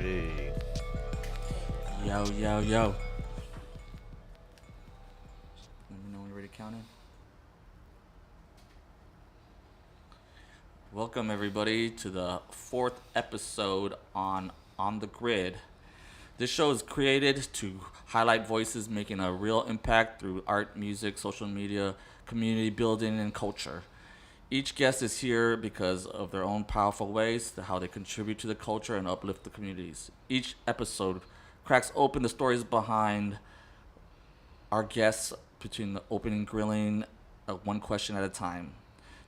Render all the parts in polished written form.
Hey. Yo, yo, yo. Let me know when you're ready to count in. Welcome, everybody, to the fourth episode On the Grid. This show is created to highlight voices making a real impact through art, music, social media, community building, and culture. Each guest is here because of their own powerful ways, to how they contribute to the culture and uplift the communities. Each episode cracks open the stories behind our guests between the opening grilling one question at a time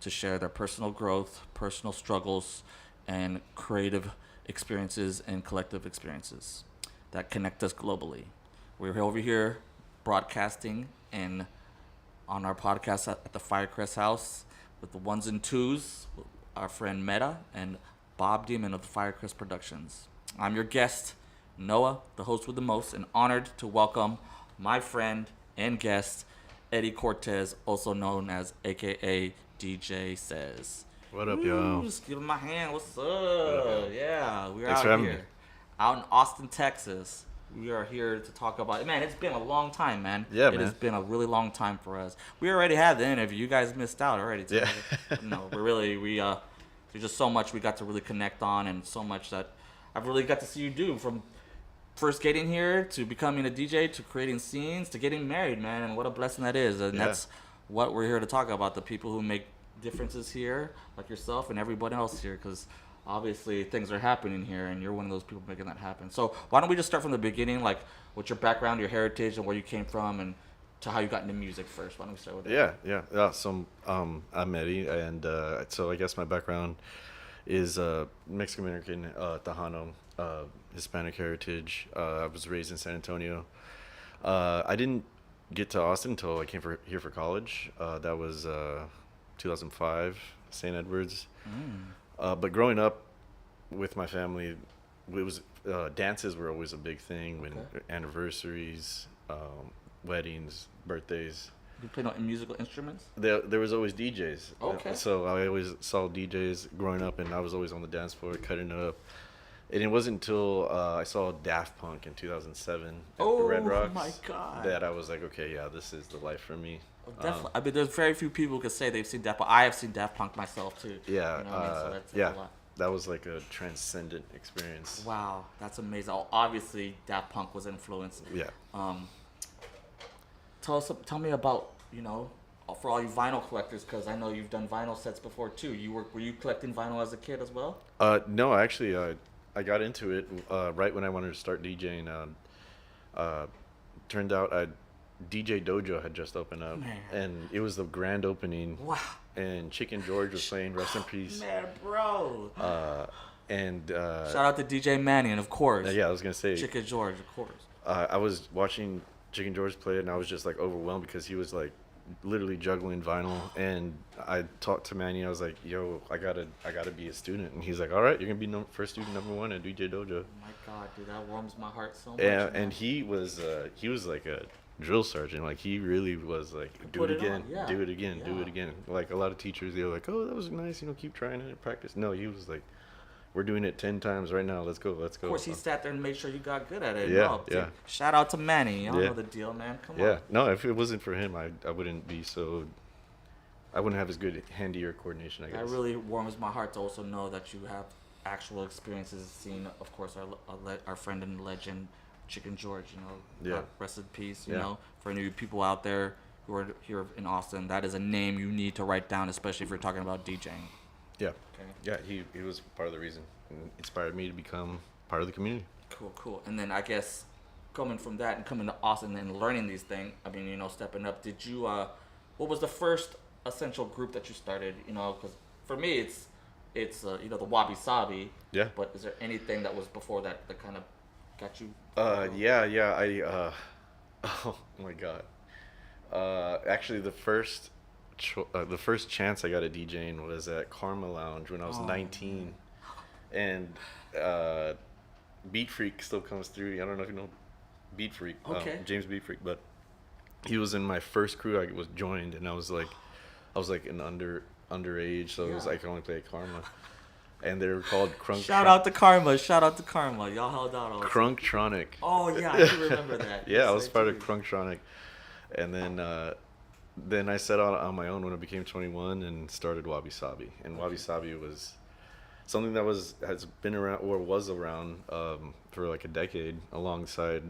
to share their personal growth, personal struggles, and creative experiences and collective experiences that connect us globally. We're over here broadcasting and on our podcast at the Firecrest house with the ones and twos, our friend Meta and Bob Demon of the Firecrest Productions. I'm your guest, Noah, the host with the most, and honored to welcome my friend and guest, Eddie Cortez, also known as AKA DJ Says. What up, y'all? Just give him my hand. What's up? up? Yeah, we're Thanks for out having here, me. out in Austin, Texas. We are here to talk about. Man, it's been a long time, man. Yeah, It man. has been a really long time for us. We already had the interview. You guys missed out already. Yeah. No, there's just so much we got to really connect on, and so much that I've really got to see you do from first getting here to becoming a DJ to creating scenes to getting married, man. And what a blessing that is. And Yeah. that's what we're here to talk about, the people who make differences here, like yourself and everybody else here, because obviously things are happening here, and you're one of those people making that happen. So why don't we just start from the beginning, like what's your background, your heritage, and where you came from, and to how you got into music first. Why don't we start with that? Yeah. So, I'm Eddie, and so I guess my background is Mexican American, Tejano, Hispanic heritage. I was raised in San Antonio. I didn't get to Austin until I came here for college. That was 2005, St. Edwards. But growing up with my family, it was dances were always a big thing. When Okay. anniversaries, weddings, birthdays. You play no musical instruments? There was always DJs. Okay. So I always saw DJs growing up, and I was always on the dance floor cutting it up. And it wasn't until I saw Daft Punk in 2007 at the Red Rocks my God. that I was like, okay, yeah, this is the life for me. Definitely. I mean, there's very few people who can say they've seen Daft Punk. I have seen Daft Punk myself too. Yeah, You know what I mean? So that's yeah, a lot. that was like a transcendent experience. Wow, that's amazing. Oh, obviously, Daft Punk was influenced. Yeah. Tell me about, for all you vinyl collectors, because I know you've done vinyl sets before too. Were you collecting vinyl as a kid as well? No, actually, I got into it right when I wanted to start DJing. Turned out DJ Dojo had just opened up, Man. and it was the grand opening. Wow. And Chicken George was playing, rest in peace. Man, bro. And Shout out to DJ Mannion, of course. yeah, I was gonna say, Chicken George, of course. I was watching Chicken George play, and I was just like overwhelmed because he was like literally juggling vinyl. And I talked to Manny. I was like, "Yo, I gotta be a student." And he's like, "All right, you're gonna be first student number one at DJ Dojo." Oh my God, dude, that warms my heart so much. And man. he was like a drill sergeant. Like he really was like, do Put it it again, on, yeah. do it again, do Yeah. it again. Like a lot of teachers, they're like, "Oh, that was nice, keep trying it, practice." No, he was like, "We're doing it 10 times right now. Let's go." Of course, he sat there and made sure you got good at it. Yeah, No, yeah. Shout out to Manny. Y'all Yeah. know the deal, man. Come Yeah, on. no, if it wasn't for him, I wouldn't be so. I wouldn't have as good handy-ear coordination, I guess. That really warms my heart to also know that you have actual experiences seeing, of course, our friend and legend, Chicken George. Yeah. Rest in peace. You Yeah. know, for any people out there who are here in Austin, that is a name you need to write down, especially if you're talking about DJing. Yeah, Okay. yeah, he was part of the reason, and inspired me to become part of the community. Cool. And then I guess coming from that and coming to Austin and learning these things, I mean, stepping up, did you, what was the first essential group that you started? Because for me, it's the Wabi Sabi. Yeah. But is there anything that was before that kind of got you? Yeah, oh my God. Actually, the first chance I got at DJing was at Karma Lounge when I was 19, and Beat Freak still comes through. I don't know if you know Beat Freak, Okay. James Beat Freak, but he was in my first crew. I was joined, and I was like an underage, so it was Yeah. I could only play at Karma. and they were called Shout out to Karma. Shout out to Karma. Y'all held out all. Crunktronic. Oh yeah, I do remember that. Yeah, Yes, I was part of do. Crunktronic, and then I set out on my own when I became 21 and started Wabi Sabi. And Wabi Sabi was something that has been around or was around for like a decade, alongside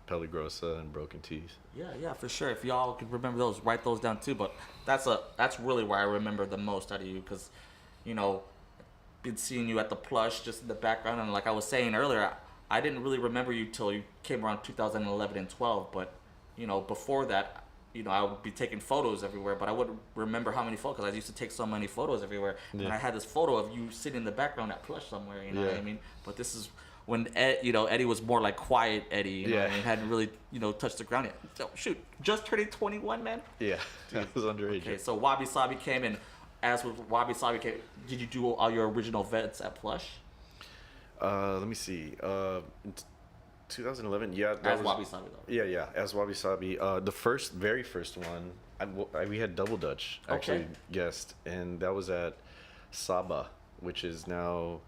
Peligrosa and Broken Teeth. Yeah, for sure. If y'all could remember those, write those down too. But that's really where I remember the most out of you, because, you know, been seeing you at the Plush just in the background, and like I was saying earlier, I didn't really remember you till you came around 2011 and 12. But, you know, before that, you know, I would be taking photos everywhere, but I wouldn't remember how many photos, because I used to take so many photos everywhere. Yeah. And I had this photo of you sitting in the background at Plush somewhere, you know Yeah. what I mean? But this is when Eddie was more like quiet Eddie, you know what I mean? Hadn't really, you know, touched the ground yet. So, shoot, just turning 21, man? Yeah, I was underage. Okay, so Wabi Sabi came, and as with Wabi Sabi came, did you do all your original vets at Plush? Let me see. In 2011, yeah. That As was, Wabi Sabi, though. Yeah, as Wabi Sabi. The very first one, we had Double Dutch actually Okay. guest, and that was at Saba, which is now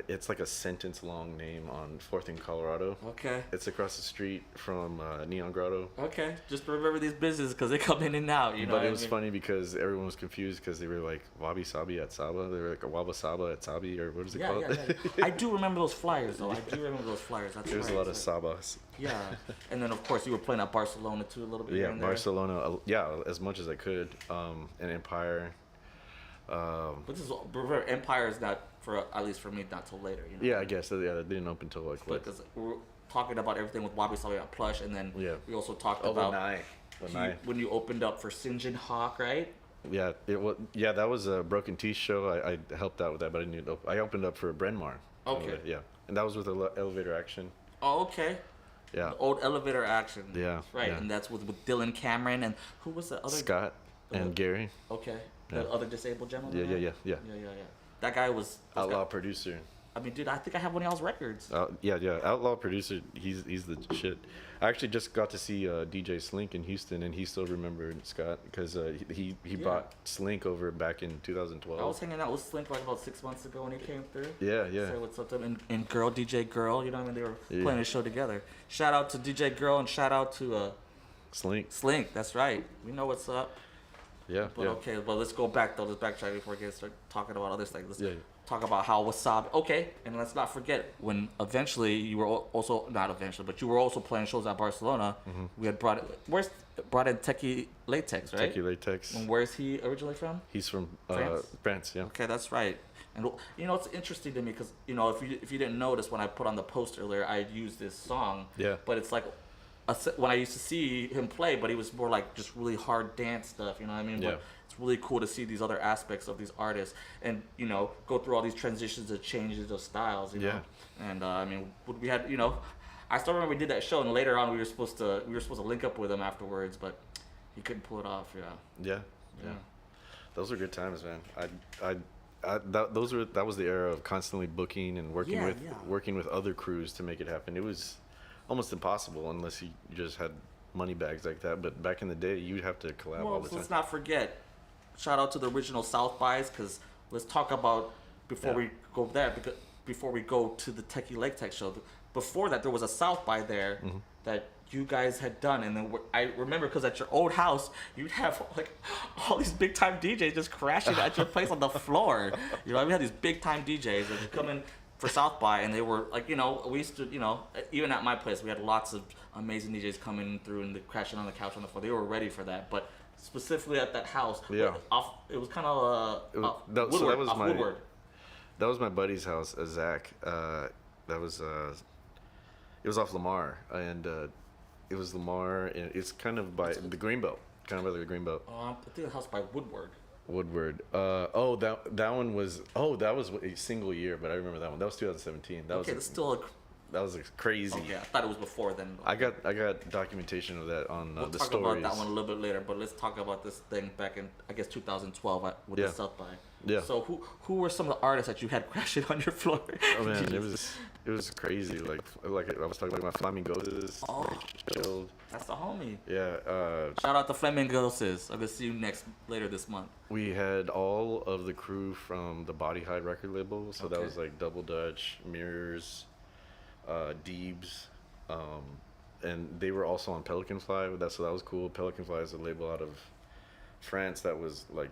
it's like a sentence long name on 4th in Colorado. Okay. It's across the street from Neon Grotto. Okay, just remember these businesses because they come in and out, you know. But what it I was mean? funny because everyone was confused because they were like Wabi Sabi at Saba. They were like a Waba Saba at Sabi, or what is it Yeah, called? yeah. I do remember those flyers, though. I do remember those flyers. That's There was right. a lot of Sabas. Yeah, and then of course you were playing at Barcelona too a little bit. Yeah, here and there. Barcelona. Yeah, as much as I could. And Empire. But this is remember, Empire is not for at least for me not till later. You know? Yeah, I guess. Yeah, they didn't open until like what? Because we were talking about everything with Wabi Sabi at Plush, and then Yeah. we also talked Oh, about Lanai. when you opened up for Sinjin Hawk, right? Yeah, that was a Broken Teeth show. I helped out with that, but I didn't. I opened up for Bryn Mawr. Okay. Yeah, and that was with Elevator Action. Oh, okay. Yeah. The old elevator action. Yeah, Right, yeah. and that's with Dylan Cameron, and who was the other? Scott and Gary. Okay. Yeah. The other disabled gentleman. Yeah. Yeah. That guy was Outlaw producer. I mean, dude, I think I have one of y'all's records. Yeah. Outlaw producer. He's the shit. I actually just got to see DJ Slink in Houston, and he still remembered Scott because he brought Slink over back in 2012. I was hanging out with Slink like about 6 months ago when he came through. Yeah. Say what's up to him. And Girl, DJ Girl, you know what I mean? They were Yeah. playing a show together. Shout out to DJ Girl and shout out to Slink. Slink. That's right. We know what's up. Yeah. But okay, well, let's go back though. Let's backtrack before we start talking about other things. Let's Yeah. talk about how Wasabi. Okay, and let's not forget when eventually you were also not eventually, but you were also playing shows at Barcelona. Mm-hmm. We had brought in Techie Latex, right? Techie Latex. And where's he originally from? He's from France? France. Yeah. Okay, that's right. And you know, it's interesting to me because you know, if you didn't notice when I put on the post earlier, I used this song. Yeah. But it's like when I used to see him play, but he was more like just really hard dance stuff. You know what I mean? Yeah. But it's really cool to see these other aspects of these artists and you know go through all these transitions and changes of styles. You know? And I mean, we had you know, I still remember we did that show, and later on we were supposed to link up with him afterwards, but he couldn't pull it off. Yeah. Those were good times, man. That was the era of constantly booking and working with other crews to make it happen. It was almost impossible unless you just had money bags like that. But back in the day, you'd have to collab all the time. Let's not forget. Shout out to the original South Bys, because let's talk about before we go there, because before we go to the Techie Lake Tech show. Before that, there was a South by there that you guys had done, and then I remember because at your old house, you'd have like all these big time DJs just crashing at your place on the floor. You know, we had these big time DJs that would come in for South by, and they were like, you know, we used to, you know, even at my place, we had lots of amazing DJs coming through and crashing on the couch on the floor. They were ready for that, but specifically at that house, it was kind of Woodward. That was my buddy's house, Zach. It was off Lamar, and it was Lamar, and it's kind of by the Greenbelt, kind of by the Greenbelt. I think the house by Woodward. That one was that was a single year, but I remember that one. That was 2017. That was crazy. Okay, I thought it was before then. I got documentation of that on we'll the talk stories. about that one a little bit later, but let's talk about this thing back in, I guess, 2012 with the South by. Yeah. So who were some of the artists that you had crashing on your floor? Oh man, it was crazy. Like I was talking about my Flamingos. Oh, Chilled. That's the homie. Yeah. Shout out to Flamingoses. I'm gonna see you later this month. We had all of the crew from the Body Hide record label, so that Okay. was like Double Dutch, Mirrors, Deebs, and they were also on Pelican Fly. So that was cool. Pelican Fly is a label out of France that was like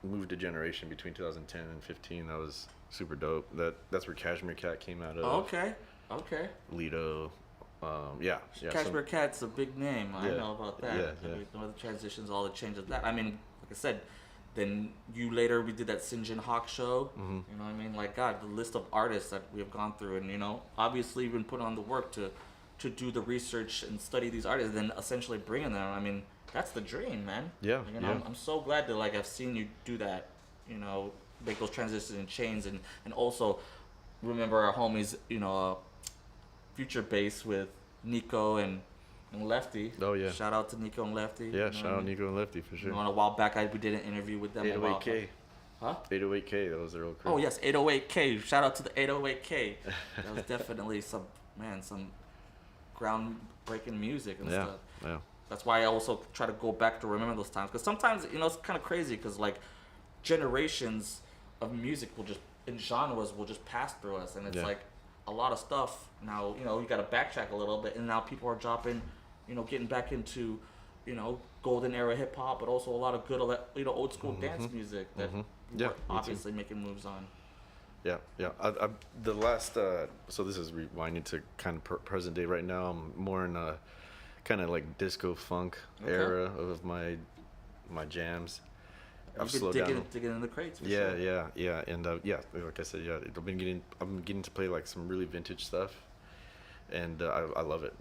moved a generation between 2010 and 15. That was super dope. That's where Cashmere Cat came out of. Okay. Lido. Yeah. Cashmere Cat's a big name. I Yeah. know about that. Yeah, I yeah. mean, the transitions, all the changes. That I mean, like I said, then we did that Sinjin Hawk show. Mm-hmm. You know what I mean? Like God, the list of artists that we have gone through, and obviously we've been putting on the work to do the research and study these artists, and then essentially bringing them. I mean, that's the dream, man. Yeah, yeah. I'm so glad that I've seen you do that. Make those transitions and chains, and also remember our homies. Future bass with Nico and Lefty. Oh, yeah. Shout out to Nico and Lefty. Yeah, shout out Nico and Lefty for sure. A while back, we did an interview with them. 808K. Huh? 808K, that was their old crew. Oh yes, 808K. Shout out to the 808K. That was definitely some groundbreaking music and stuff. Yeah. That's why I also try to go back to remember those times, because sometimes it's kind of crazy, because generations of music and genres will just pass through us, and it's a lot of stuff now. You got to backtrack a little bit, and now people are dropping, getting back into, golden era hip hop, but also a lot of good, old school dance music that we're obviously making moves on. Yeah. The last, so this is rewinding to kind of present day right now. I'm more in a kind of like disco funk era of my jams. I've You've slowed been down. digging in the crates. For sure. Yeah, and like I said, I'm getting to play like some really vintage stuff, and I love it.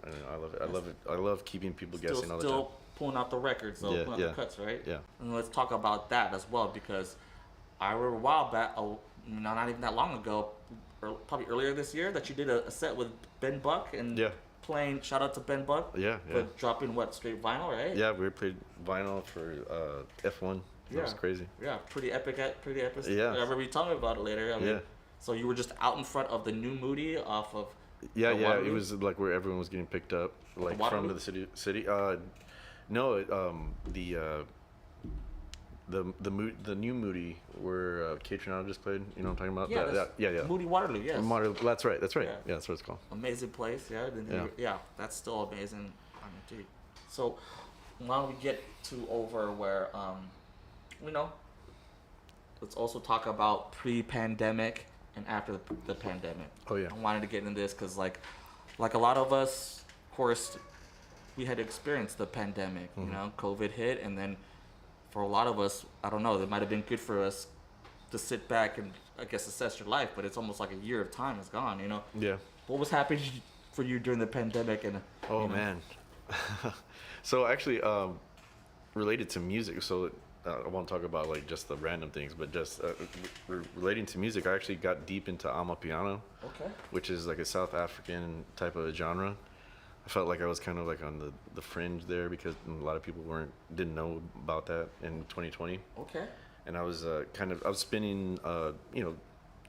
I love keeping people guessing all the time. Still pulling out the records, though, pulling out the cuts, right? Yeah. And let's talk about that as well, because I remember a while back, not even that long ago, or probably earlier this year, that you did a set with Ben Buck and playing. Shout out to Ben Buck. Yeah. But dropping straight vinyl, right? Yeah, we played vinyl for F1. That was crazy. Yeah, pretty epic. Yeah. I remember you telling me about it later. So you were just out in front of the new Moody off of. Yeah. It was like where everyone was getting picked up, like from the city. No, the new Moody where Catronado just played. You know what I'm talking about? Yeah. Moody Waterloo. Yes. That's right. Yeah, Yeah. that's what it's called. Amazing place. Yeah. That's still amazing. Dude. So why don't we get to over where let's also talk about pre-pandemic and after the pandemic. Oh yeah. I wanted to get into this because like a lot of us, of course, we had experienced the pandemic. COVID hit, and then for a lot of us, I don't know, it might have been good for us to sit back and I guess assess your life, but it's almost like a year of time is gone. Yeah. What was happening for you during the pandemic? And man. So actually, related to music, so I won't talk about like just the random things, but just relating to music, I actually got deep into Amapiano, which is like a South African type of genre. I felt like I was kind of like on the fringe there because a lot of people didn't know about that in 2020. Okay. And I was I was spinning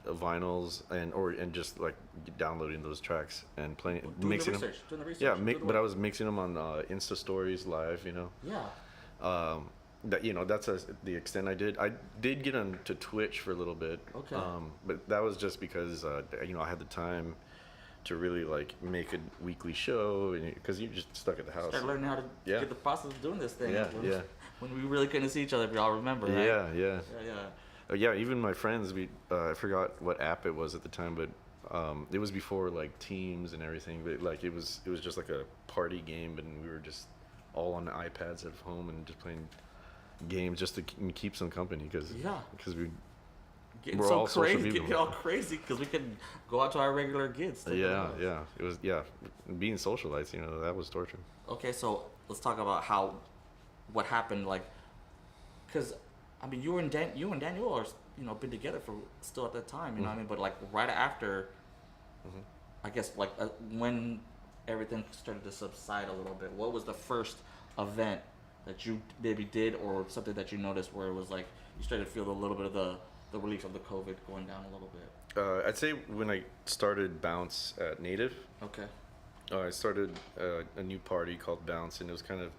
vinyls and just like downloading those tracks and playing, mixing them. Doing the research. Yeah, but I was mixing them on Insta stories live. Yeah. That's the extent I did. I did get onto Twitch for a little bit. Okay. But that was just because I had the time to really like make a weekly show, and because you're just stuck at the house. Start learning how to get the process of doing this thing. Yeah. When we really couldn't see each other, if y'all remember, right? Yeah. Even my friends, I forgot what app it was at the time, but it was before like Teams and everything. But like it was just like a party game, and we were just all on the iPads at home and just playing games just to keep some company because we. We're all crazy, getting all crazy because we couldn't go out to our regular gigs. Yeah. It was being socialites. That was torture. Okay, so let's talk about what happened. Like, because I mean, you and Daniel are been together for still at that time. You know what I mean? But like right after, I guess like when everything started to subside a little bit, what was the first event that you maybe did or something that you noticed where it was like you started to feel a little bit of the relief of the COVID going down a little bit? I'd say when I started Bounce at Native. Okay. Oh, I started a new party called Bounce, and it was kind of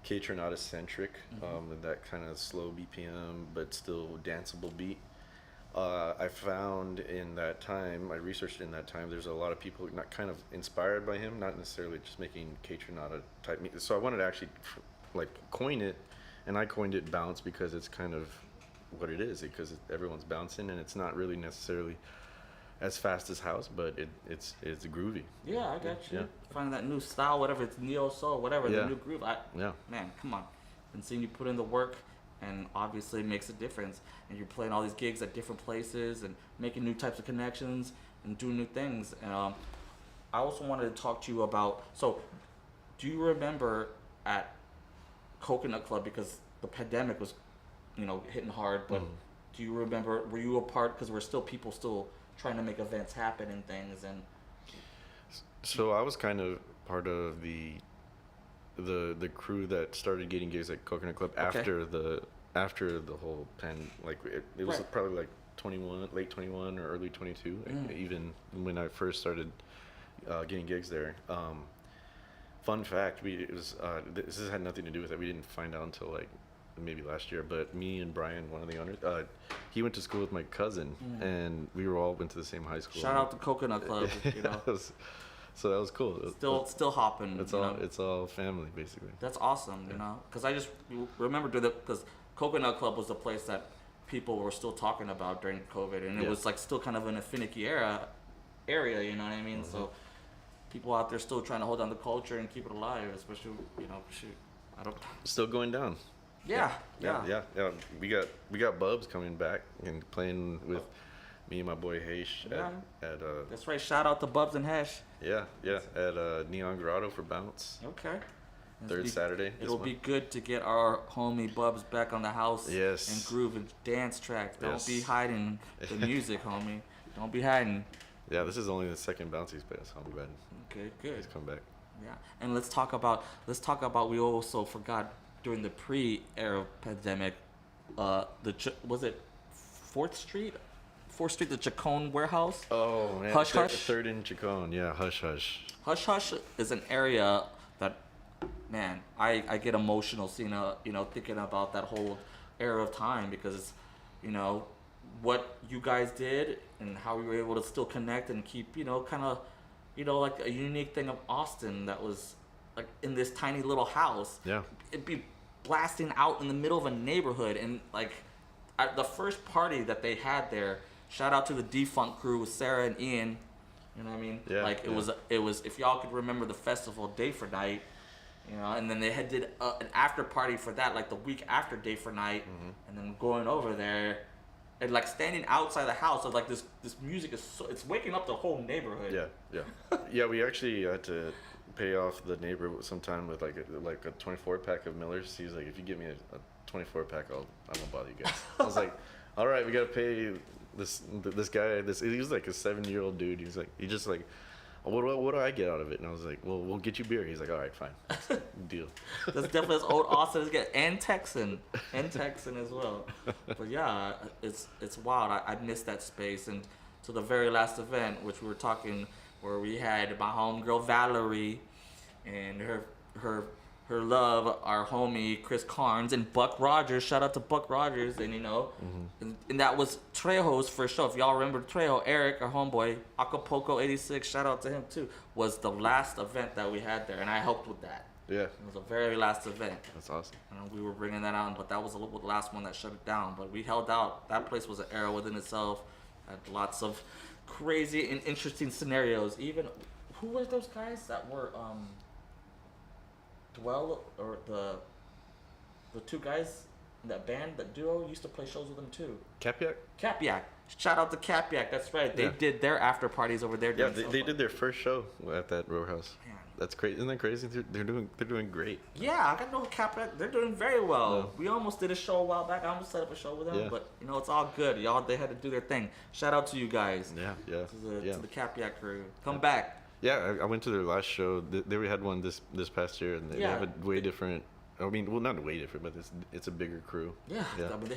K-Tronada centric, and that kind of slow BPM but still danceable beat. I found in that time, I researched in that time, there's a lot of people not kind of inspired by him, not necessarily just making K-Tronada type music. So I wanted to actually like coin it, and I coined it Bounce because it's kind of what it is, because everyone's bouncing, and it's not really necessarily as fast as house, but it's groovy. Yeah, I got you. Yeah. Finding that new style, whatever it's neo soul, whatever Yeah. the new groove. Yeah. Man, come on. Been seeing you put in the work, and obviously it makes a difference. And you're playing all these gigs at different places and making new types of connections and doing new things. And I also wanted to talk to you about. So, do you remember at Coconut Club, because the pandemic was, hitting hard, but do you remember? Were you a part? Because we're still people still trying to make events happen and things and. So I was kind of part of the crew that started getting gigs at Coconut Club Okay. after the whole like it was Right. probably like 21, late 21 or early 22, even when I first started getting gigs there. Fun fact, this had nothing to do with it. We didn't find out until like maybe last year, but me and Brian, one of the owners, he went to school with my cousin, and we all went to the same high school. Shout out to Coconut Club, So that was cool. Still hopping. It's all family basically. That's awesome, because I just remember because Coconut Club was the place that people were still talking about during COVID, and it was like still kind of in a finicky area, you know what I mean? So people out there still trying to hold on to culture and keep it alive, especially, shoot, I don't. Still going down. Yeah. We got Bubs coming back and playing with me and my boy Heish at That's right. Shout out to Bubs and Hesh. at Neon Grotto for Bounce. Okay. Third Saturday. It'll be good to get our homie Bubs back on the house. Yes. And groove and dance tracks. Don't Yes. be hiding the music, homie. Don't be hiding. Yeah, this is only the second Bounce he's played, so I'll be glad Okay, good. he's come back. Yeah, and let's talk about. We also forgot during the pre-era pandemic. Was it 4th Street? 4th Street, the Chacon warehouse. Oh man, Hush Hush. Third in Chacon, yeah, Hush Hush. Hush Hush is an area that, man, I get emotional seeing thinking about that whole era of time, because what you guys did and how we were able to still connect and keep kind of like a unique thing of Austin that was like in this tiny little house. Yeah. It'd be blasting out in the middle of a neighborhood, and like at the first party that they had there, shout out to the Defunct crew with Sarah and Ian. You know what I mean? Yeah, Like it was if y'all could remember the festival Day for Night, and then they did an after party for that like the week after Day for Night, and then going over there and like standing outside the house. So like this music is it's waking up the whole neighborhood. Yeah. We actually had to pay off the neighbor sometime with like a 24 pack of Millers. He's like, if you give me a 24 pack, I won't bother you guys. I was like, all right, we gotta pay this guy. He was like a 7-year-old dude. He just like, what do I get out of it? And I was like, well, we'll get you beer. He's like, all right, fine, deal. That's definitely as old Austin as get, and Texan as well. But yeah, it's wild. I missed that space, and to the very last event, which we were talking, where we had my homegirl Valerie, and her love, our homie Chris Carnes and Buck Rogers. Shout out to Buck Rogers, and and that was Trejo's first show. If y'all remember Trejo, Eric, our homeboy, Acapulco '86. Shout out to him too. Was the last event that we had there, and I helped with that. Yeah. It was the very last event. That's awesome. And we were bringing that on, but that was the last one that shut it down. But we held out. That place was an era within itself. Had lots of crazy and interesting scenarios. Even who were those guys that were Dwell, or the two guys in that band, that duo, used to play shows with them too. Capiac. Shout out to Capiac. That's right. They did their after parties over there. Yeah, they did their first show at that row house. Man. That's crazy. Isn't that crazy? They're doing great. Yeah, I got to know Capiac. They're doing very well. Yeah. We almost did a show a while back. I almost set up a show with them, Yeah. but it's all good. They had to do their thing. Shout out to you guys. Yeah. To the Capiac crew. Come back. Yeah, I went to their last show. They had one this past year, and they have a way different. I mean, well, not way different, but it's a bigger crew. Yeah. I mean, they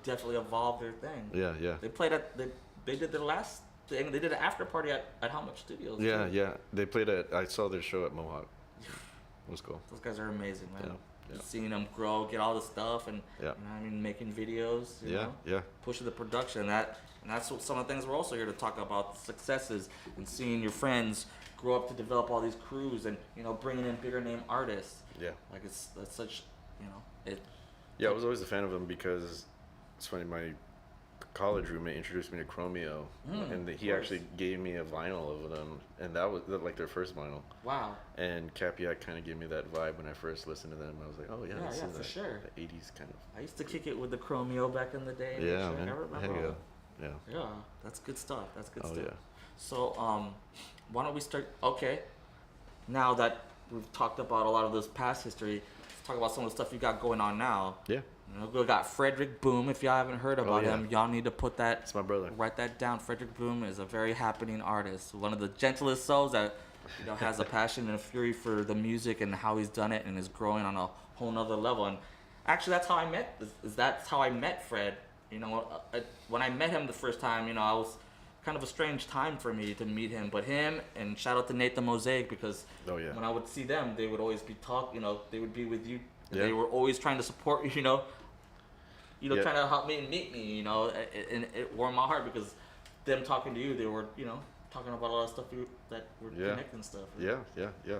definitely evolved their thing. Yeah. They played at they did their last They did an after party at How Much Studios. Yeah, too. yeah. They played at. I saw their show at Mohawk. It was cool. Those guys are amazing, man. Yeah, yeah. Just seeing them grow, get all the stuff, and Yeah. you know, what I mean, making videos. You Yeah, know, yeah. pushing the production. And that's what some of the things we're also here to talk about: successes and seeing your friends grow up to develop all these crews, and you know, bringing in bigger name artists. Yeah. Like that's such, you know, it. Yeah, I was always a fan of him because it's funny. My college roommate introduced me to Chromeo, and he course. actually gave me a vinyl of them, and that was like their first vinyl. Wow. And Capiat kind of gave me that vibe when I first listened to them. I was like, oh yeah, Yeah, this yeah, is for sure. the '80s kind of. I used to kick it with the Chromeo back in the day. Yeah, Shit, man. I remember. Hell all yeah. that. Yeah. Yeah, that's good stuff. That's good Oh stuff. yeah. So, why don't we start? Okay, now that we've talked about a lot of this past history, let's talk about some of the stuff you got going on now. Yeah. You know, we got Frederick Boom. If y'all haven't heard about yeah. him, y'all need to put that. It's my brother. Write that down. Frederick Boom is a very happening artist. One of the gentlest souls that, you know, has a passion and a fury for the music and how he's done it and is growing on a whole nother level. And actually, that's how I met. That's how I met Fred. You know, when I met him the first time, you know, I was kind of a strange time for me to meet him. But him, and shout out to Nate the Mosaic, because Oh yeah. when I would see them, they would always be you know, they would be with you. Yeah. They were always trying to support you know, Yeah. trying to help me and meet me, you know, and it warmed my heart because them talking to you, they were, you know, talking about a lot of stuff that were Yeah. connecting stuff. Yeah, yeah, yeah,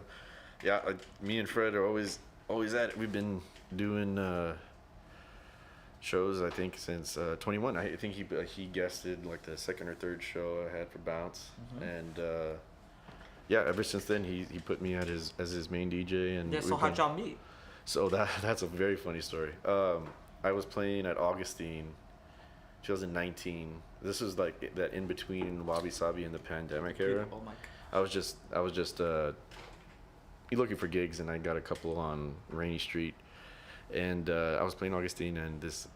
yeah. Me and Fred are always at it. We've been doing shows, I think, since 21. I think he guested like the second or third show I had for Bounce, and yeah, ever since then he put me at as his main DJ. And Yeah. So we've how'd been- y'all meet? So that's a very funny story. I was playing at Augustine, 2019. This was like that in between Wabi Sabi and the pandemic era. Oh my. I was just looking for gigs, and I got a couple on Rainy Street, and I was playing Augustine, and this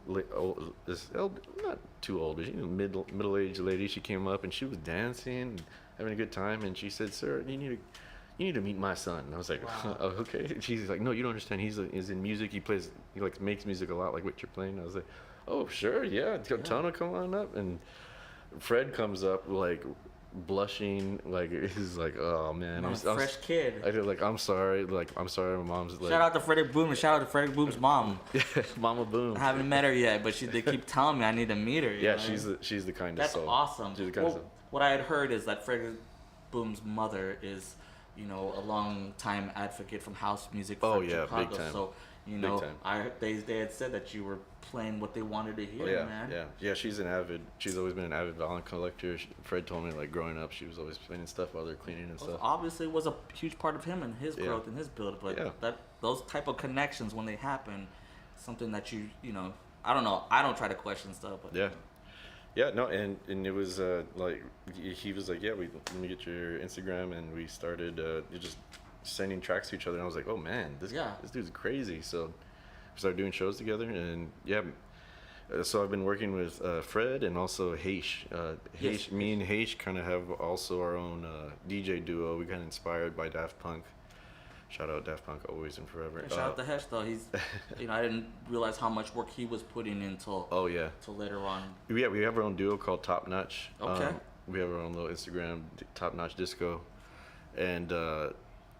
not too old, but middle-aged lady, she came up and she was dancing, having a good time, and she said, "Sir, you need to meet my son." And I was like, Wow. "Oh, okay." She's like, "No, you don't understand. He's in music. He makes music a lot like what you're playing." I was like, "Oh, sure, yeah. Tono, come on up." And Fred comes up like blushing, like he's like, "Oh man, I'm a fresh kid. I feel like I'm sorry, my mom's like, Shout out to Frederick Boom and shout out to Frederick Boom's mom. Mama Boom. I haven't met her yet, but they keep telling me I need to meet her. you Yeah, know? she's the kindest That's soul. awesome. She's the kindest Well, soul. what I had heard is that Frederick Boom's mother is, you know, a long time advocate from house music Oh, from yeah, Chicago. big time. So, you Big know, time. they had said that you were playing what they wanted to hear, Oh, yeah, man. yeah. She's always been an avid violin collector. Fred told me like growing up, she was always playing stuff while they're cleaning and Well, stuff. obviously, it was a huge part of him and his Yeah. growth and his build. But Yeah. those type of connections, when they happen, something that you know, I don't know. I don't try to question stuff, but Yeah. Yeah, no, and it was like he was like, "Yeah, let me get your Instagram," and we started just sending tracks to each other, and I was like, "Oh man, this dude's crazy." So we started doing shows together, and yeah. So I've been working with Fred and also Heish. Yes. Me and Heish kind of have also our own DJ duo. We got inspired by Daft Punk. Shout out Daft Punk, always and forever. And shout out to Hesh though. He's, you know, I didn't realize how much work he was putting in till Oh yeah. till later on. We have our own duo called Top Notch. Okay. We have our own little Instagram, Top Notch Disco, and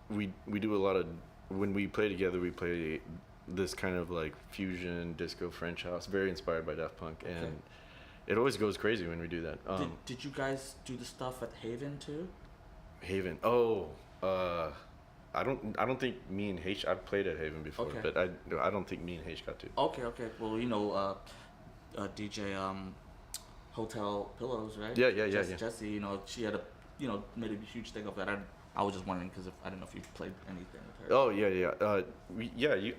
we do a lot of, when we play together, we play this kind of like fusion disco French house, very inspired by Daft Punk, Okay. and it always goes crazy when we do that. Did you guys do the stuff at Haven too? Haven. I don't think me and H. I've played at Haven before, Okay. but I don't think me and H got to. Okay. Well, you know, DJ Hotel Pillows, right? Yeah. Jessie, you know, she had made a huge thing of that. I was just wondering because I didn't know if you played anything with her. Oh yeah.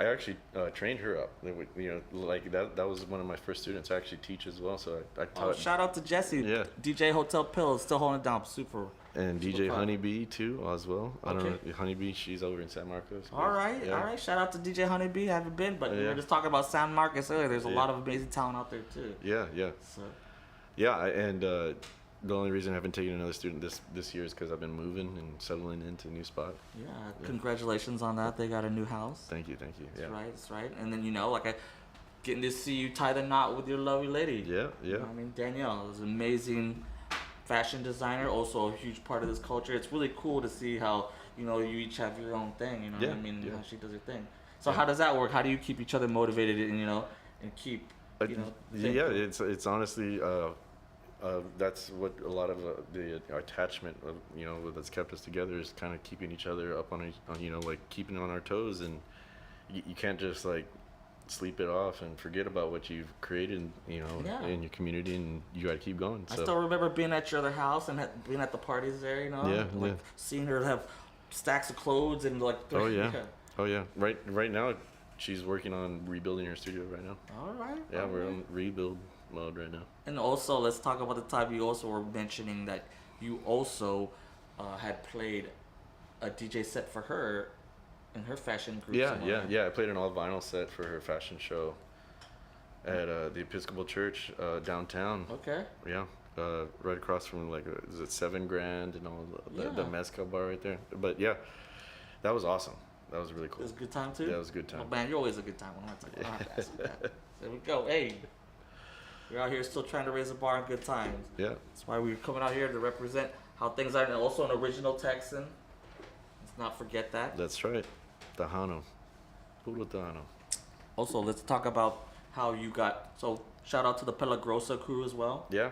I actually trained her up. You know, like that was one of my first students. I actually teach as well, so I taught. Oh, shout out to Jessie. Yeah. DJ Hotel Pillows still holding it down. Super. And super DJ proud. Honeybee too as well. I don't Okay. know, Honeybee. She's over in San Marcos. All right. Shout out to DJ Honeybee. I haven't been, but we were just talking about San Marcos earlier. There's a lot of amazing talent out there too. Yeah. So. Yeah, and the only reason I haven't taken another student this year is because I've been moving and settling into a new spot. Yeah, congratulations on that. They got a new house. Thank you. That's right. And then, you know, like getting to see you tie the knot with your lovely lady. Yeah. You know what I mean, Danielle, it was amazing fashion designer, also a huge part of this culture. It's really cool to see how you each have your own thing. You know what I mean? Yeah. How she does her thing. So Yeah. how does that work? How do you keep each other motivated and keep things Yeah, going? it's honestly that's what a lot of the attachment of that's kept us together is kind of keeping each other up on like keeping on our toes, and you can't just like sleep it off and forget about what you've created Yeah. in your community, and you got to keep going. I So still remember being at your other house and being at the parties there. yeah, like yeah. seeing her have stacks of clothes and like. Oh yeah. Oh yeah. Right now she's working on rebuilding her studio right now. All right. Yeah, all we're right. in rebuild mode right now. And also, let's talk about the time you also were mentioning that you also had played a DJ set for her in her fashion group. Yeah. I played an all vinyl set for her fashion show at the Episcopal Church downtown. Okay. Yeah, right across from is it 7 Grand and all the Yeah. mezcal bar right there. But yeah, that was awesome. That was really It cool. was a good time too? Yeah, it was a good time. Oh man, you're always a good time. When I have to ask you that. There we go. Hey, we're out here still trying to raise a bar and good times. Yeah, That's why we're coming out here to represent how things are. And also an original Texan. Let's not forget that. that's right. Tejano. Puro Tejano. Also, let's talk about how you got. So, shout out to the Pelagrosa crew as well. Yeah.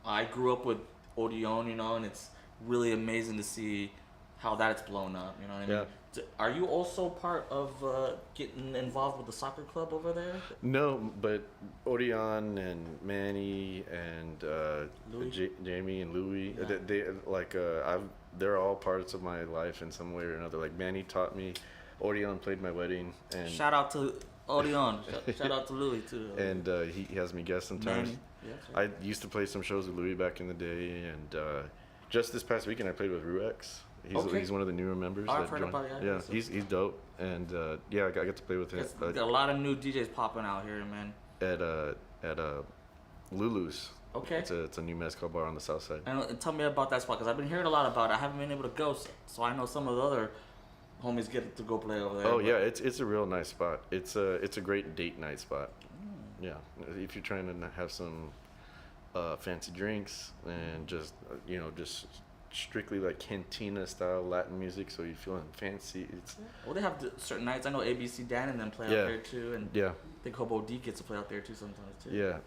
I grew up with Odeon, and it's really amazing to see how that's blown up. You know what I mean? Yeah. Are you also part of getting involved with the soccer club over there? No, but Orion and Manny and Louis? Jamie and Louis, Yeah. they're all parts of my life in some way or another. Like Manny taught me, Orion played my wedding, and Shout out to Odeon. Shout out to Louis too. and he has me guest sometimes. Manny. Yeah, that's right. I used to play some shows with Louis back in the day, and just this past weekend I played with Ruex. Okay. He's one of the newer members. Oh, I've that heard joined. about it, Yeah, so- he's dope, and yeah, I got to play with him There's a lot of new DJs popping out here, man. at Lulu's. Okay. It's a new mezcal bar on the south side. And tell me about that spot, because I've been hearing a lot about it. I haven't been able to go, so I know some of the other homies get to go play over there. Oh but- yeah, it's a real nice spot. It's a great date night spot. Yeah, if you're trying to have some fancy drinks and just just strictly like cantina style Latin music, so you're feeling fancy. It's Well, they have certain nights. I know ABC Dan and them play Yeah. out there too, and yeah, I think Hobo D gets to play out there too sometimes too. yeah.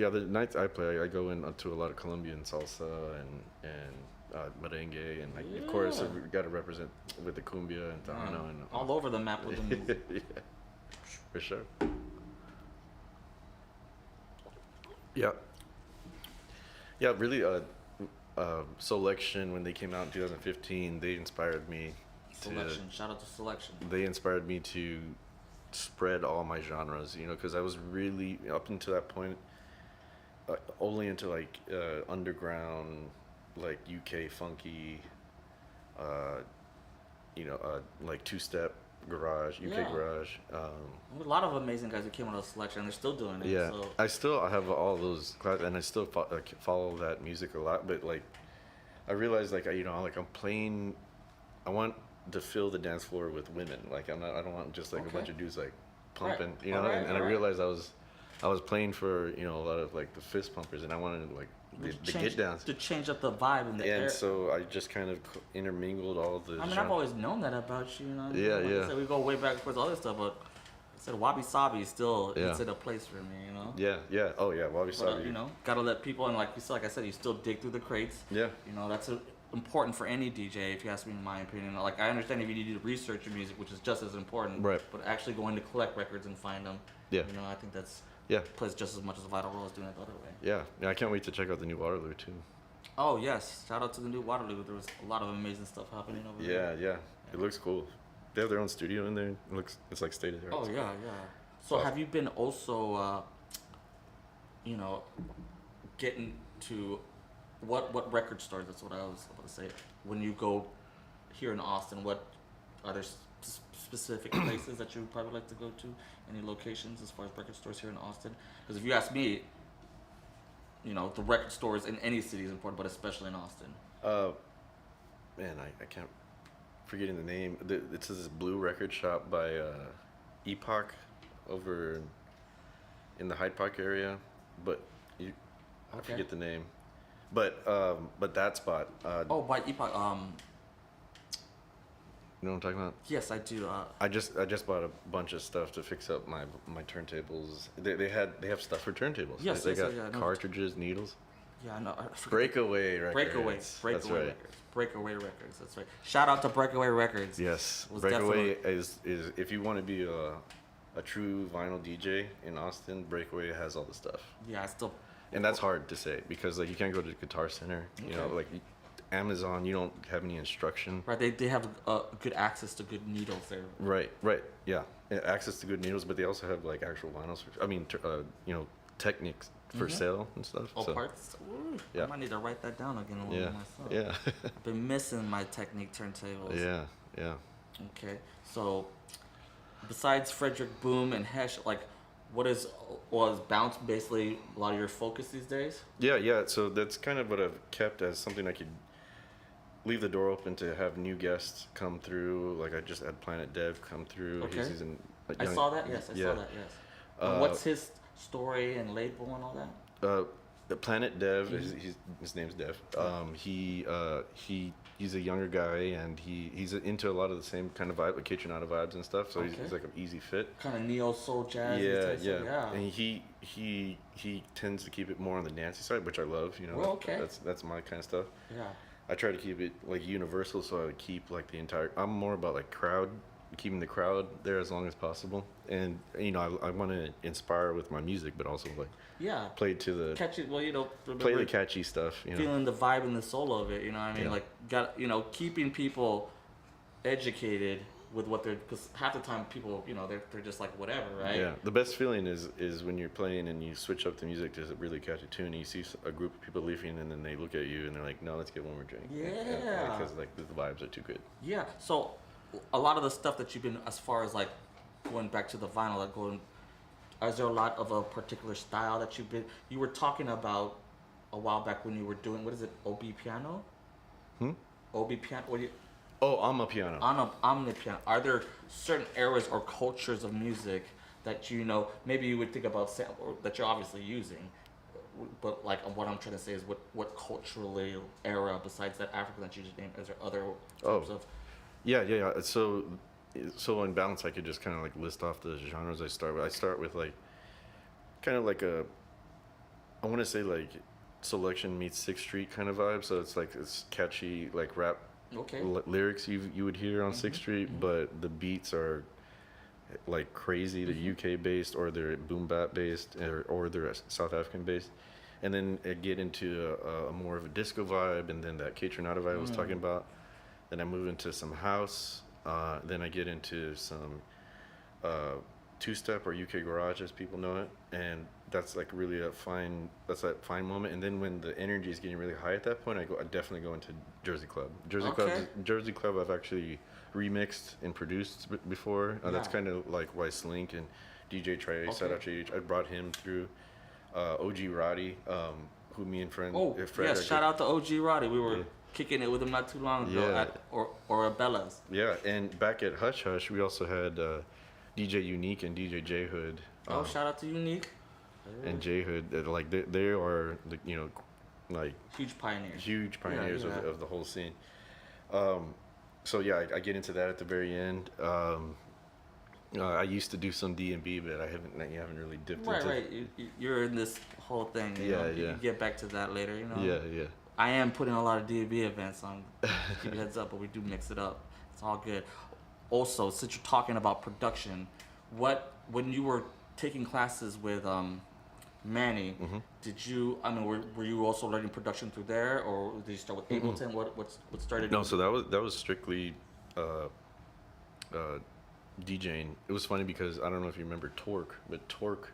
The nights I play, I go in to a lot of Colombian salsa and merengue, and like, of course Yeah. we got to represent with the cumbia and tejano and All over the map with the music. yeah, for sure. Yeah. Yeah, really. Selection when they came out in 2015, they inspired me. Selection. Shout out to Selection. They inspired me to spread all my genres. Because I was really up until that point, only into like underground, like UK funky, like two-step garage, UK Yeah. garage. A lot of amazing guys who came out of Selection, and they're still doing it. Yeah, So. I have all those classes, and I still follow that music a lot. But like, I realized like I'm playing. I want to fill the dance floor with women. Like I don't want just like a Okay. bunch of dudes like pumping. Right. You know, Alright, and I alright. realized I was playing for a lot of like the fist pumpers, and I wanted like the get downs. To change up the vibe in the air. And so I just kind of intermingled all the. I mean, I've genres. always known that about you. Yeah, like I yeah. said, we go way back towards other stuff, but I said Wabi Sabi still Yeah. it's in a place for me. Yeah. Oh yeah, Wabi But, Sabi. gotta let people, and like I said, you still dig through the crates. Yeah. That's important for any DJ, if you ask me, in my opinion. Like, I understand if you need to research your music, which is just as important. Right. But actually going to collect records and find them. Yeah. I think that's Yeah. plays just as much as a vital role as doing it the other way. Yeah. I can't wait to check out the new Waterloo too. Oh yes, shout out to the new Waterloo. There was a lot of amazing stuff happening over there. Yeah. It looks cool. They have their own studio in there. It's like state of the art. Oh yeah. So Awesome. have you been also, getting to what record stores? That's what I was about to say. When you go here in Austin, what are there specific places that you would probably like to go to? Any locations as far as record stores here in Austin? Because if you ask me, the record stores in any city is important, but especially in Austin. Man, I can't forgetting the name. It's this blue record shop by Epoch over in the Hyde Park area, but I Okay. forget the name. But that spot, Oh, by Epoch. you know what I'm talking about? Yes, I do. I just bought a bunch of stuff to fix up my turntables. They have stuff for turntables. Yes, they yes, got yeah, I know. cartridges, needles. Yeah, I know. I forget Breakaway Records. Breakaway That's Breakaway right. Records. Breakaway Records. That's right. Shout out to Breakaway Records. Yes, Was Breakaway definitely- is if you want to be a true vinyl DJ in Austin, Breakaway has all the stuff. Yeah, I still. And that's hard to say because like you can't go to the Guitar Center, you know, Okay. like Amazon, you don't have any instruction. Right, they have good access to good needles there. Right, yeah. Access to good needles, but they also have like actual vinyls. You know, Technics for sale and stuff. Oh, so, parts. Ooh, Yeah. I might need to write that down again. A little Yeah, myself. yeah, I've been missing my Technique turntables. yeah. Okay, so besides Frederick Boom and Hesh, like, was bounce basically a lot of your focus these days? Yeah. So that's kind of what I've kept as something I could leave the door open to have new guests come through. Like I just had Planet Dev come through. Okay. He's in, I saw that. Yes, I saw that. Yes. What's his story and label and all that? The Planet Dev, his name's Dev. He's a younger guy and he's into a lot of the same kind of vibe, like Kitchenada vibes and stuff. So Okay. he's like an easy fit. Kind of neo soul jazz. Yeah. And he tends to keep it more on the dancey side, which I love. You know, Well, okay. That's my kind of stuff. Yeah. I try to keep it like universal, so I keep like the entire. I'm more about like keeping the crowd there as long as possible, and you know I want to inspire with my music, but also like Yeah. play to the Catch it. Well, you know, play the catchy stuff. You know, feeling the vibe and the soul of it. You know what I mean? Yeah. Like, keeping people educated with what they're, because half the time people, they're just like whatever, right? Yeah, the best feeling is when you're playing and you switch up the music to a really catchy tune. And you see a group of people leaving, and then they look at you and they're like, "No, let's get one more drink." Yeah. Because like the vibes are too good. Yeah. So a lot of the stuff that you've been, as far as like going back to the vinyl, is there a lot of a particular style that you were talking about a while back when you were doing, what is it, OB piano? OB piano? What do you? Oh, I'm a piano. Omnipiano. Are there certain eras or cultures of music that maybe you would think about or that you're obviously using, but like what I'm trying to say is what culturally era besides that African that you just named, is there other types of? Yeah. So in balance, I could just kind of like list off the genres I start with. I start with like kind of like I want to say like Selection meets Sixth Street kind of vibe. So it's catchy like rap. Okay. Lyrics you would hear on Sixth Street, but the beats are like crazy. They're UK based, or they're boom bap based, or they're South African based. And then I get into a more of a disco vibe, and then that K-Tronada vibe I was talking about. Then I move into some house. Then I get into some two-step or UK garage, as people know it, and that's like really that fine moment. And then when the energy is getting really high at that point, I definitely go into Jersey Club. Jersey Club I've actually remixed and produced before. That's kind of like why Slink and DJ Trey, shout out to I brought him through. OG Roddy, who me and Fred. Yes, shout out to OG Roddy. We were kicking it with him not too long ago at Arabella's. Yeah, and back at Hush Hush, we also had DJ Unique and DJ J Hood. Shout out to Unique. And J Hood, like they are, like huge pioneers. Of the whole scene. So yeah, I get into that at the very end. I used to do some D&B, but you haven't really dipped into. Right. You're in this whole thing. You can get back to that later. Yeah. I am putting a lot of D&B events on. Keep your heads up, but we do mix it up. It's all good. Also, since you're talking about production, when you were taking classes with Manny, were you also learning production through there, or did you start with Ableton? What started? No, so that was strictly DJing. It was funny because I don't know if you remember Torque, but Torque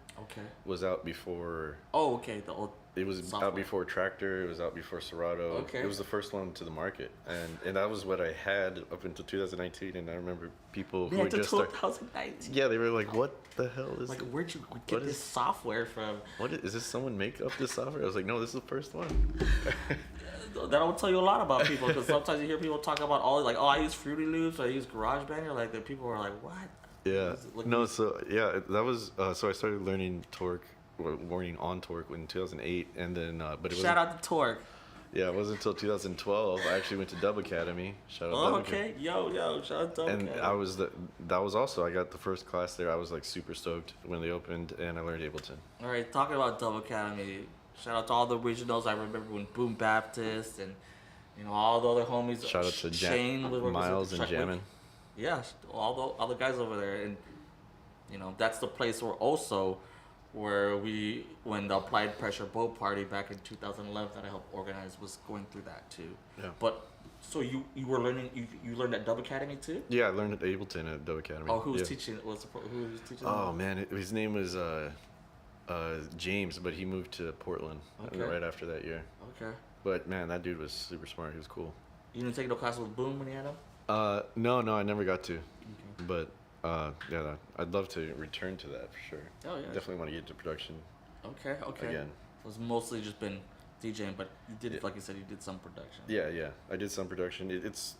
was out before. Oh, okay. The old. It was software. out before Tractor. It was out before Serato. Okay. It was the first one to the market, and that was what I had up until 2019. And I remember people who had just started. 2019. Yeah, they were like, "What the hell is?" Like, where'd you get this software from? Is this someone make up this software? I was like, "No, this is the first one." That'll tell you a lot about people, because sometimes you hear people talk about I use Fruity Loops, I use GarageBand. You're like, the people are like, what? Yeah. No, so yeah, that was so I started learning Torque, learning on Torque in 2008, and then but it was shout out to Torque. Yeah, it wasn't until 2012 I actually went to Dub Academy. Shout out Oh, Dub Academy. okay. Yo, shout out to And okay. that was also I got the first class there. I was like super stoked when they opened, and I learned Ableton. All right, talking about Dub Academy. Shout out to all the originals. I remember when Boom Baptist and all the other homies. Shout out to Shane was working Miles with and Jammin. Yeah, all the guys over there, and that's the place where also where when the Applied Pressure Boat Party back in 2011 that I helped organize was going through that too. Yeah. But so you were learning you learned at Dub Academy too? Yeah, I learned Ableton at Dub Academy. Oh, who was Yeah. teaching? Who was teaching? Oh man, his name was James, but he moved to Portland right after that year. Okay. But man, that dude was super smart. He was cool. You didn't take no class with Boom when you had him? No, I never got to. Okay. But yeah, I'd love to return to that for sure. Oh yeah. Definitely want to get into production Okay. again. So it's mostly just been DJing, but you did, like you said, you did some production. Yeah. I did some production. It's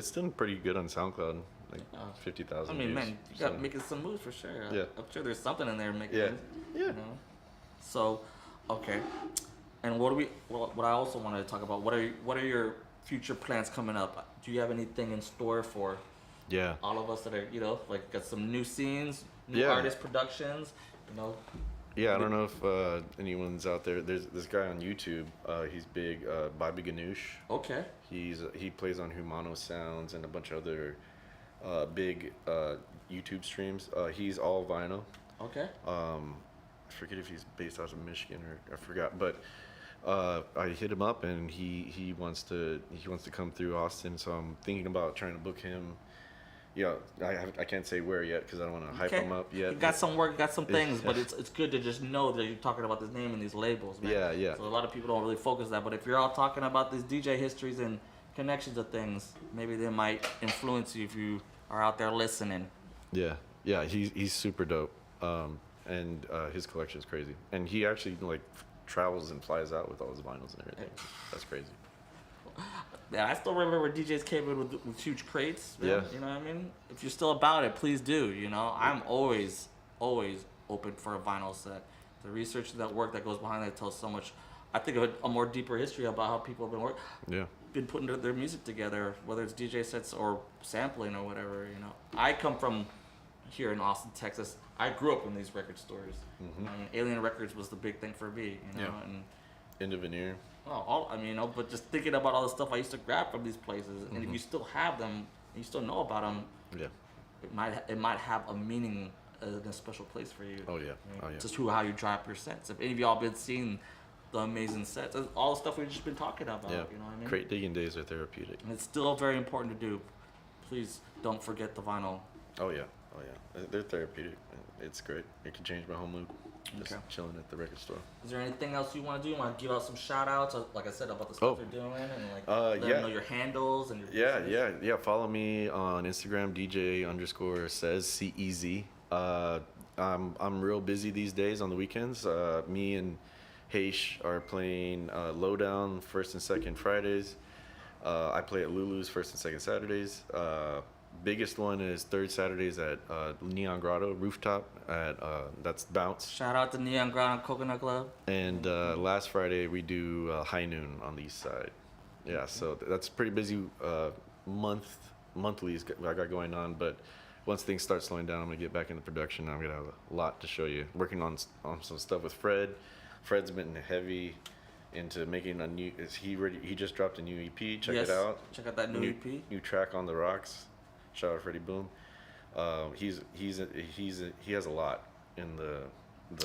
still pretty good on SoundCloud, like 50,000 I mean, views. man, you got making some moves for sure. Yeah. I'm sure there's something in there making. Yeah. moves, Yeah. So, okay. And what I also wanted to talk about, what are your future plans coming up? Do you have anything in store for Yeah. all of us that are, like got some new scenes, new Yeah. artist productions, Yeah, I don't know if anyone's out there. There's this guy on YouTube. He's big, Bobby Ganoush. Okay. He plays on Humano Sounds and a bunch of other big YouTube streams. He's all vinyl. Okay. I forget if he's based out of Michigan or I forgot, but I hit him up and he wants to come through Austin. So I'm thinking about trying to book him. Yeah, I can't say where yet because I don't want to hype him up yet. You got some work, got some things, but it's good to just know that you're talking about this name and these labels, man. Yeah. So a lot of people don't really focus that, but if you're all talking about these DJ histories and connections of things, maybe they might influence you if you are out there listening. Yeah, he's super dope. And his collection is crazy. And he actually like travels and flies out with all his vinyls and everything. That's crazy. Yeah, I still remember DJs came in with huge crates. Man. Yeah. You know what I mean? If you're still about it, please do. I'm always open for a vinyl set. The research and that work that goes behind that tells so much. I think of a more deeper history about how people have been putting their music together, whether it's DJ sets or sampling or whatever. I come from here in Austin, Texas. I grew up in these record stores. Mm-hmm. I mean, Alien Records was the big thing for me. And Into Veneer. but just thinking about all the stuff I used to grab from these places, and if you still have them, and you still know about them, it might have a meaning in a special place for you. Oh yeah. Just how you drop your sets. If any of y'all been seeing the amazing sets, all the stuff we've just been talking about. Yeah. You know what I mean? Crate digging days are therapeutic. And it's still very important to do. Please don't forget the vinyl. Oh yeah. They're therapeutic. It's great. It can change my whole mood. Just chilling at the record store. Is there anything else you want to do? You want to give out some shout outs, like I said, about the stuff you're doing, and let them know your handles and your Yeah. Follow me on Instagram, DJ_says CEZ. I'm real busy these days on the weekends. Me and Haish are playing Lowdown first and second Fridays. I play at Lulu's first and second Saturdays. Biggest one is third Saturdays at Neon Grotto Rooftop at that's Bounce. Shout out to Neon Grotto Coconut Club. And last Friday we do High Noon on the east side. Yeah, so that's pretty busy monthly I got going on, but once things start slowing down, I'm gonna get back into production. I'm gonna have a lot to show you. Working on some stuff with Fred. Fred's been heavy into making a new. He just dropped a new EP. Check it out. Check out that new EP. New track on the rocks. Shout out Freddie Boom. He has a lot in the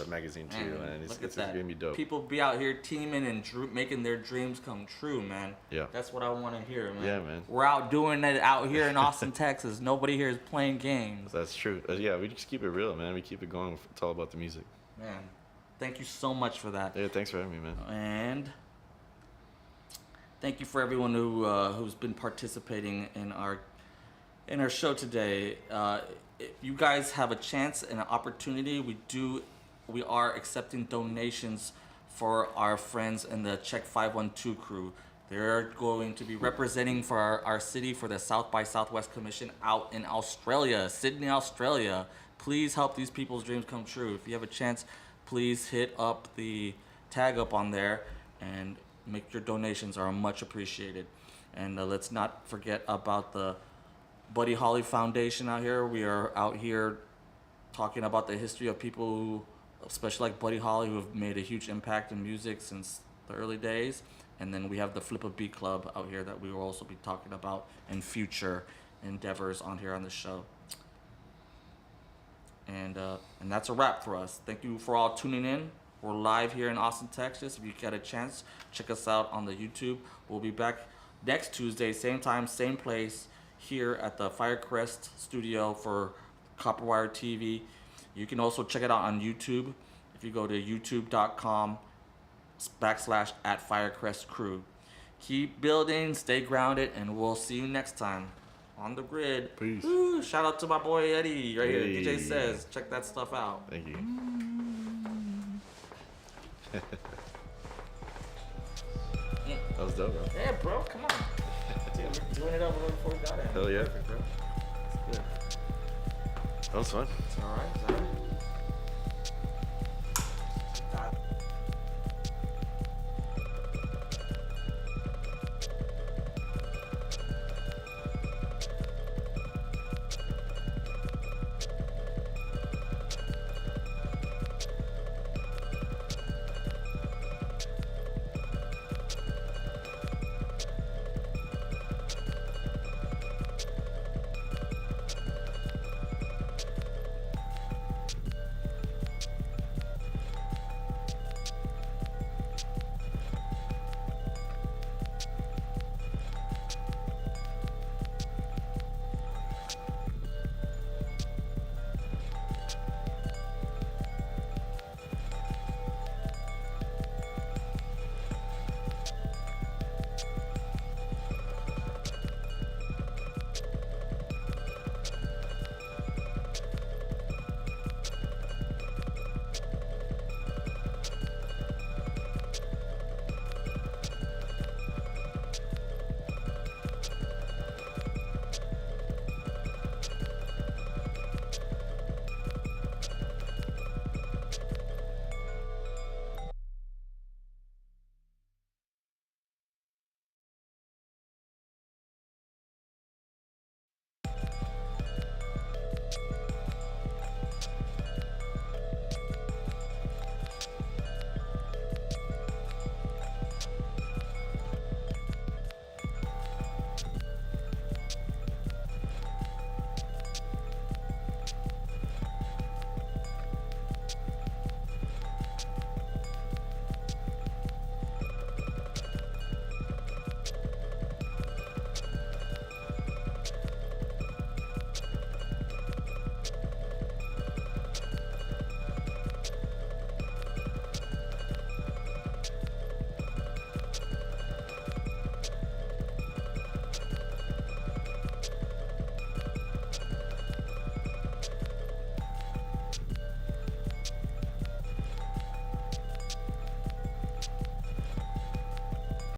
magazine too, and it's gonna be dope. People be out here teaming and making their dreams come true, man. Yeah. That's what I want to hear, man. Yeah, man. We're out doing it out here in Austin, Texas. Nobody here is playing games. That's true. Yeah, we just keep it real, man. We keep it going. It's all about the music. Man, thank you so much for that. Yeah, thanks for having me, man. And thank you for everyone who's been participating in our show today. If you guys have a chance and an opportunity, we are accepting donations for our friends in the Check 512 crew. They're going to be representing for our city for the South by Southwest Commission out in Australia, Sydney, Australia. Please help these people's dreams come true. If you have a chance, please hit up the tag up on there and Make your donations are much appreciated. And let's not forget about the Buddy Holly Foundation out here. We are out here talking about the history of people who, especially like Buddy Holly, who have made a huge impact in music since the early days. And then we have the Flip a Beat Club out here that we will also be talking about in future endeavors on here on the show. And that's a wrap for us. Thank you for all tuning in. We're live here in Austin, Texas. If you get a chance, check us out on the YouTube. We'll be back next Tuesday, same time, same place, here at the Firecrest studio for Copperwire TV. You can also check it out on YouTube if you go to youtube.com/@FirecrestCrew. Keep building, stay grounded, and we'll see you next time on the grid. Peace. Woo, shout out to my boy Eddie right here. Hey. DJ Says, check that stuff out. Thank you. That was dope, bro. Yeah, bro, come on. Dude, we're doing it over before we got in. Hell yeah. Perfect, bro. It's good. That was fun. It's all right.